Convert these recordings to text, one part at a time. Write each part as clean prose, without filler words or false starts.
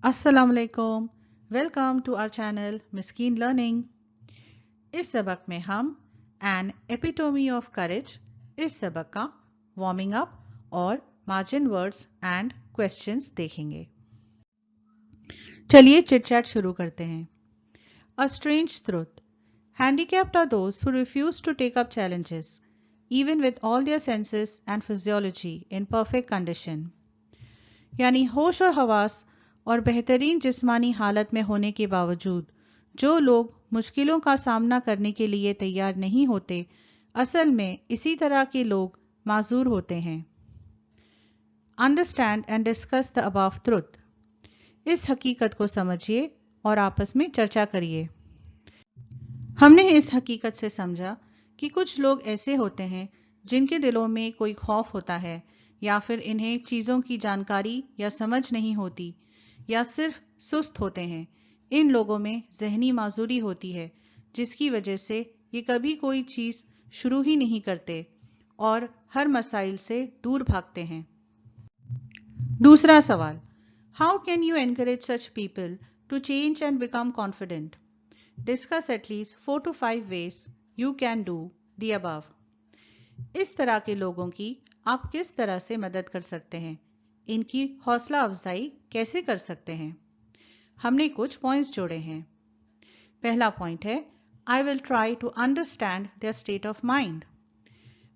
अस्सलाम वालेकुम। Welcome to our channel Miskeen learning. इस सबक में हम एन एपिटोमी ऑफ करेज इस सबक का वार्मिंग अप और मार्जिन वर्ड्स एंड क्वेश्चंस देखेंगे। चलिए चिट चैट शुरू करते हैं। A strange truth, handicapped are those who refuse to take up challenges even with all their senses and physiology in perfect condition। यानी होश और हवास और बेहतरीन जिस्मानी हालत में होने के बावजूद जो लोग मुश्किलों का सामना करने के लिए तैयार नहीं होते, असल में इसी तरह के लोग माजूर होते हैं। Understand and discuss the above truth, इस हकीकत को समझिए और आपस में चर्चा करिए। हमने इस हकीकत से समझा कि कुछ लोग ऐसे होते हैं जिनके दिलों में कोई खौफ होता है, या फिर इन्हें चीज़ों की जानकारी या समझ नहीं होती, या सिर्फ सुस्त होते हैं। इन लोगों में जहनी माजूरी होती है, जिसकी वजह से ये कभी कोई चीज़ शुरू ही नहीं करते और हर मसाइल से दूर भागते हैं। दूसरा सवाल, how can you encourage such people to change and become confident? Discuss at least 4 to 5 ways you can do the above। इस तरह के लोगों की आप किस तरह से मदद कर सकते हैं, इनकी हौसला अफजाई कैसे कर सकते हैं? हमने कुछ पॉइंट्स जोड़े हैं। पहला पॉइंट है, I will try to understand their state of mind.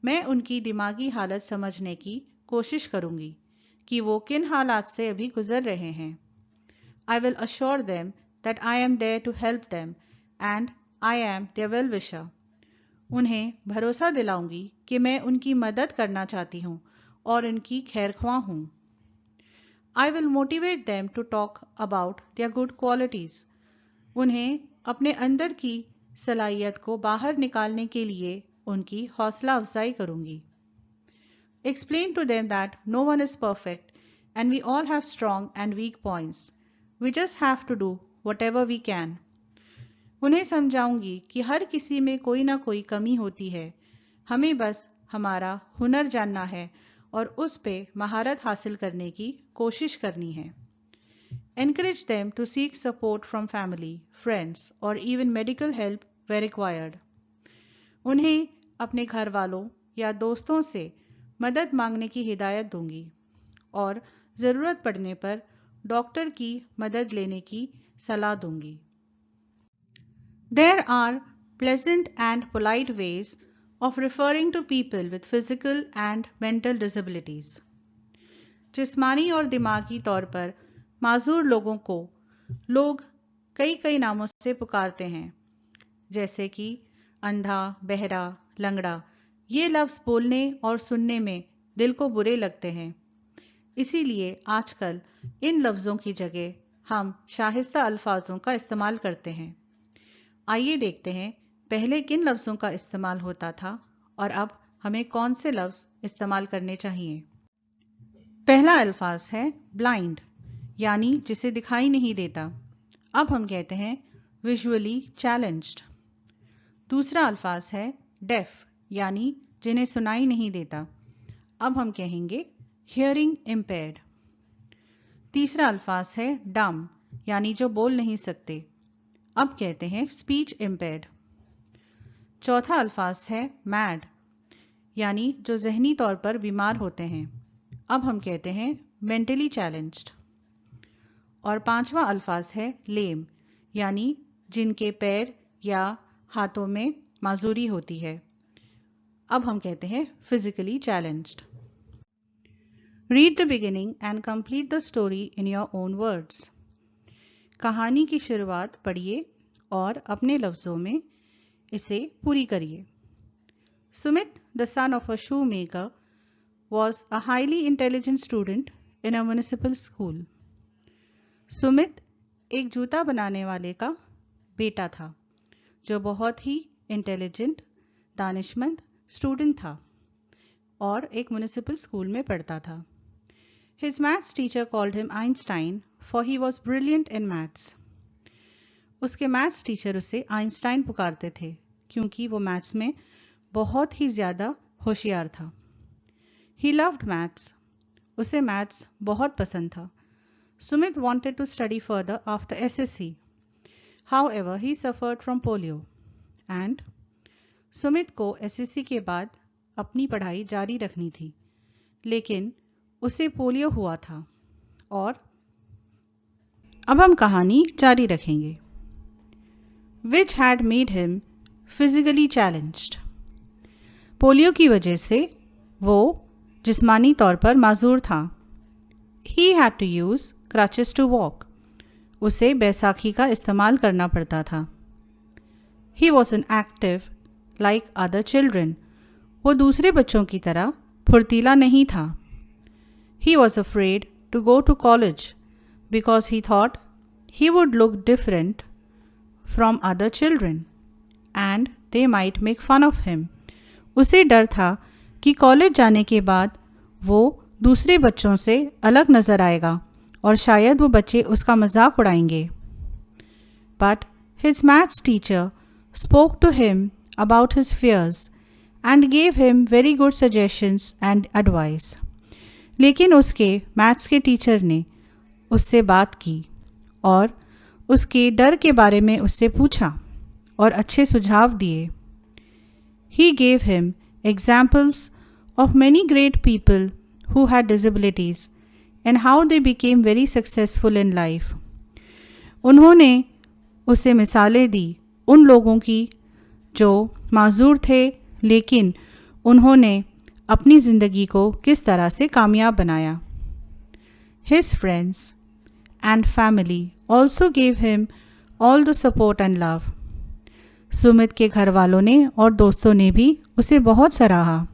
मैं उनकी दिमागी हालत समझने की कोशिश करूंगी कि वो किन हालात से अभी गुजर रहे हैं। I will assure them that I am there to help them and I am their well wisher. उन्हें भरोसा दिलाऊंगी कि मैं उनकी मदद करना चाहती हूँ और उनकी खैरख्वाह हूँ। I will motivate them to talk about their good qualities. उन्हें अपने अंदर की सलाहियत को बाहर निकालने के लिए उनकी हौसला अफजाई करूंगी। Explain to them that no one is perfect and we all have strong and weak points. We just have to do whatever we can. उन्हें समझाऊंगी कि हर किसी में कोई ना कोई कमी होती है, हमें बस हमारा हुनर जानना है और उस पे महारत हासिल करने की कोशिश करनी है। Encourage them to seek support from family, friends or even medical help where required। उन्हें अपने घर वालों या दोस्तों से मदद मांगने की हिदायत दूंगी और ज़रूरत पड़ने पर डॉक्टर की मदद लेने की सलाह दूंगी। There are pleasant and polite ways of referring to people with physical and mental disabilities। जिस्मानी और दिमागी तौर पर माजूर लोगों को लोग कई कई नामों से पुकारते हैं, जैसे कि अंधा, बहरा, लंगड़ा। ये लफ्ज़ बोलने और सुनने में दिल को बुरे लगते हैं, इसीलिए आजकल इन लफ्ज़ों की जगह हम शाइस्ता अल्फाजों का इस्तेमाल करते हैं। आइए देखते हैं पहले किन लफ्ज़ों का इस्तेमाल होता था और अब हमें कौन से लफ्ज़ इस्तेमाल करने चाहिए। पहला अल्फाज है ब्लाइंड, यानी जिसे दिखाई नहीं देता। अब हम कहते हैं विजुअली चैलेंज्ड। दूसरा अल्फाज है डेफ, यानी जिन्हें सुनाई नहीं देता। अब हम कहेंगे हियरिंग इम्पेयर्ड। तीसरा अल्फाज है डम, यानी जो बोल नहीं सकते। अब कहते हैं स्पीच इम्पेयर्ड। चौथा अल्फाज है मैड, यानी जो जहनी तौर पर बीमार होते हैं। अब हम कहते हैं मेंटली चैलेंज्ड। और पांचवा अल्फाज है लेम, यानी जिनके पैर या हाथों में माजूरी होती है। अब हम कहते हैं physically challenged. Read the beginning and complete the story in your own words. कहानी की शुरुआत पढ़िए और अपने लफ्ज़ों में इसे पूरी करिए। Sumit, the son of a shoe maker, was a highly intelligent student in a municipal school। Sumit एक जूता बनाने वाले का बेटा था, जो बहुत ही इंटेलिजेंट, दानिशमंद स्टूडेंट था और एक म्यूनिसिपल स्कूल में पढ़ता था। His maths teacher called him Einstein for he was brilliant in maths। उसके मैथ्स टीचर उसे आइंस्टाइन पुकारते थे क्योंकि वो मैथ्स में बहुत ही ज़्यादा होशियार था। He loved maths। उसे मैथ्स बहुत पसंद था। Sumit wanted to study further after SSC. However, he suffered from polio. And Sumit को एसएससी के बाद अपनी पढ़ाई जारी रखनी थी, लेकिन उसे पोलियो हुआ था। और अब हम कहानी जारी रखेंगे। Which had made him physically challenged. Polio की वजह से वो जिस्मानी तौर पर माजूर था। He had to use crutches to walk. उसे बैसाखी का इस्तेमाल करना पड़ता था। He wasn't active like other children. वो दूसरे बच्चों की तरह फुर्तीला नहीं था। He was afraid to go to college because he thought he would look different from other children and they might make fun of him. उसे डर था कि कॉलेज जाने के बाद वो दूसरे बच्चों से अलग नज़र आएगा और शायद वो बच्चे उसका मजाक उड़ाएंगे। But his maths teacher spoke to him about his fears and gave him very good suggestions and advice. लेकिन उसके मैथ्स के टीचर ने उससे बात की और उसके डर के बारे में उससे पूछा और अच्छे सुझाव दिए। He gave him examples of many great people who had disabilities and how they became very successful in life. उन्होंने उसे मिसालें दी उन लोगों की जो माजूर थे, लेकिन उन्होंने अपनी ज़िंदगी को किस तरह से कामयाब बनाया। His friends and family also gave him all the support and love. Sumit के घर वालों ने और दोस्तों ने भी उसे बहुत सराहा।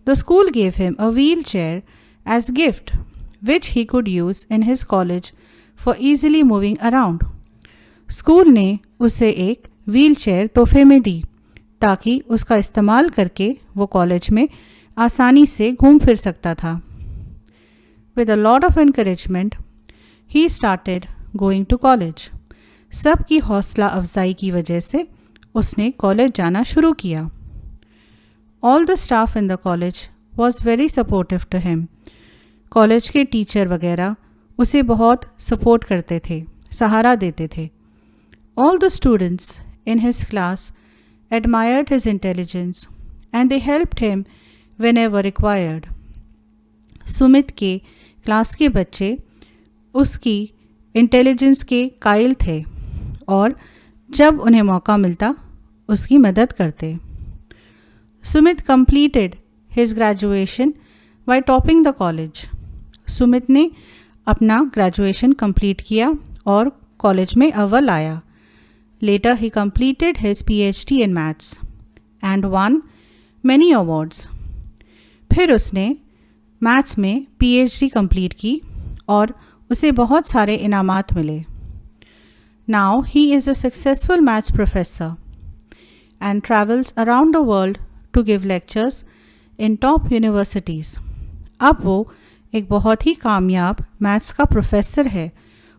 The school gave him a wheelchair as gift, which he could use in his college for easily moving around. School ने उसे एक व्हीलचेयर तोहफे में दी ताकि उसका इस्तेमाल करके वो कॉलेज में आसानी से घूम फिर सकता था। With a lot of encouragement, he started going to college. सबकी हौसला अफजाई की वजह से उसने कॉलेज जाना शुरू किया। All the staff in the college was very supportive to him. College के टीचर वगैरह उसे बहुत सपोर्ट करते थे, सहारा देते थे। All the students in his class admired his intelligence and they helped him whenever required. Sumit के क्लास के बच्चे उसकी इंटेलिजेंस के कायल थे और जब उन्हें मौका मिलता उसकी मदद करते। Sumit completed his graduation by topping the college. Sumit ने अपना ग्रेजुएशन कंप्लीट किया और कॉलेज में अव्वल आया। Later he completed his PhD in maths and won many awards. फिर उसने मैथ्स में PhD कंप्लीट की और उसे बहुत सारे इनामात मिले। Now he is a successful maths professor and travels around the world to give lectures in top universities. अब वो एक बहुत ही कामयाब मैथ्स का प्रोफेसर है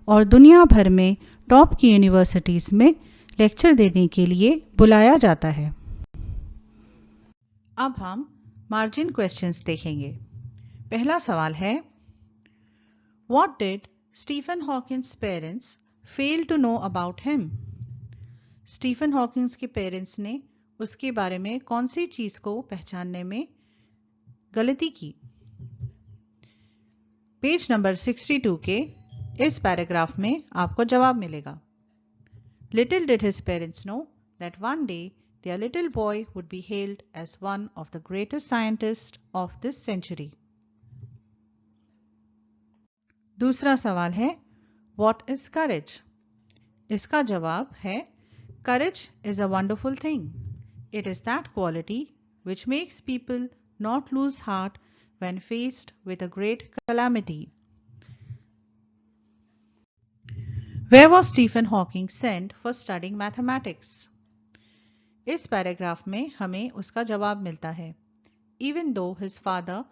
और दुनिया भर में टॉप की यूनिवर्सिटीज़ में लेक्चर देने के लिए बुलाया जाता है। अब हम मार्जिन क्वेश्चंस देखेंगे। पहला सवाल है, What did Stephen Hawking's parents fail to know about him? Stephen Hawkings के पेरेंट्स ने उसके बारे में कौन सी चीज को पहचानने में गलती की? पेज नंबर 62 के इस पैराग्राफ में आपको जवाब मिलेगा। Little did his parents know that one day their little boy would be hailed as one of the greatest scientists of this century. दूसरा सवाल है, What is courage? इसका जवाब है, Courage is a wonderful thing. It is that quality which makes people not lose heart when faced with a great calamity. Where was Stephen Hawking sent for studying mathematics? इस paragraph में हमें उसका जवाब मिलता है। Even though his father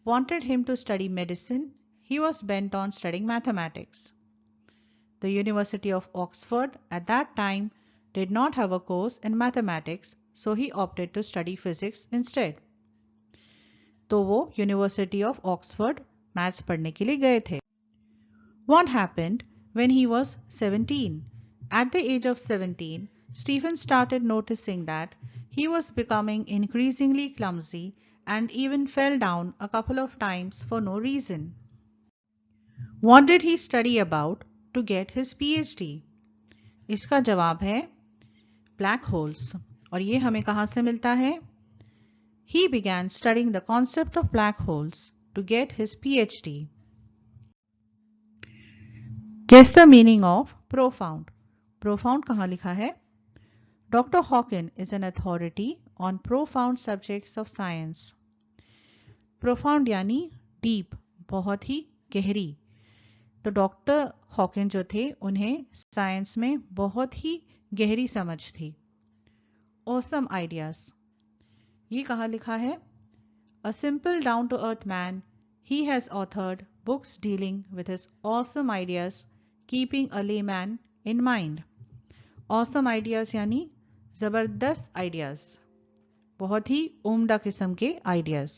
wanted him to study medicine, he was bent on studying mathematics. The University of Oxford at that time did not have a course in mathematics, so he opted to study physics instead. तो वो university of Oxford maths पढ़ने के लिए गए थे। What happened when he was 17? At the age of 17, Stephen started noticing that he was becoming increasingly clumsy and even fell down a couple of times for no reason. What did he study about to get his PhD? इसका जवाब है black holes. और ये हमें कहाँ से मिलता है? He began studying the concept of black holes to get his PhD. Guess the meaning of profound. Profound कहाँ लिखा है? Dr. Hawken is an authority on profound subjects of science. Profound यानी deep, बहुत ही गहरी। तो डॉक्टर हॉकिन जो थे उन्हें साइंस में बहुत ही गहरी समझ थी। Awesome ideas. ये कहाँ लिखा है? A simple down to earth man, he has authored books dealing with his awesome ideas, keeping a layman in mind. Awesome ideas यानी जबरदस्त आइडियाज, बहुत ही उम्दा किस्म के ideas.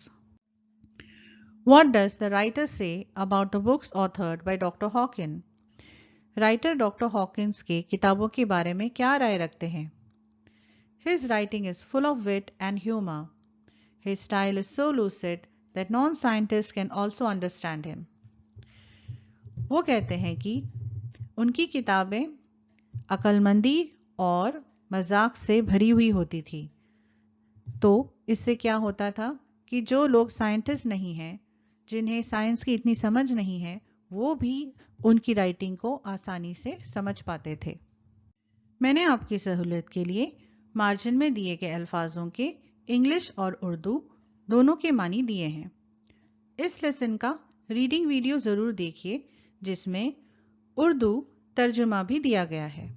What does the writer say about the books authored by Dr. Hawken? Writer doctor Hawkins के किताबों के बारे में क्या राय रखते हैं? His writing is full of wit and humor. His style is so lucid that non-scientists can also understand him. वो कहते हैं कि उनकी किताबें अक्लमंदी और मजाक से भरी हुई होती थी। तो इससे क्या होता था कि जो लोग साइंटिस्ट नहीं हैं, जिन्हें साइंस की इतनी समझ नहीं है, वो भी उनकी राइटिंग को आसानी से समझ पाते थे। मैंने आपकी सहूलियत के लिए मार्जिन में दिए गए अल्फाजों के इंग्लिश और उर्दू दोनों के मानी दिए हैं। इस लेसन का रीडिंग वीडियो ज़रूर देखिए जिसमें उर्दू तर्जुमा भी दिया गया है।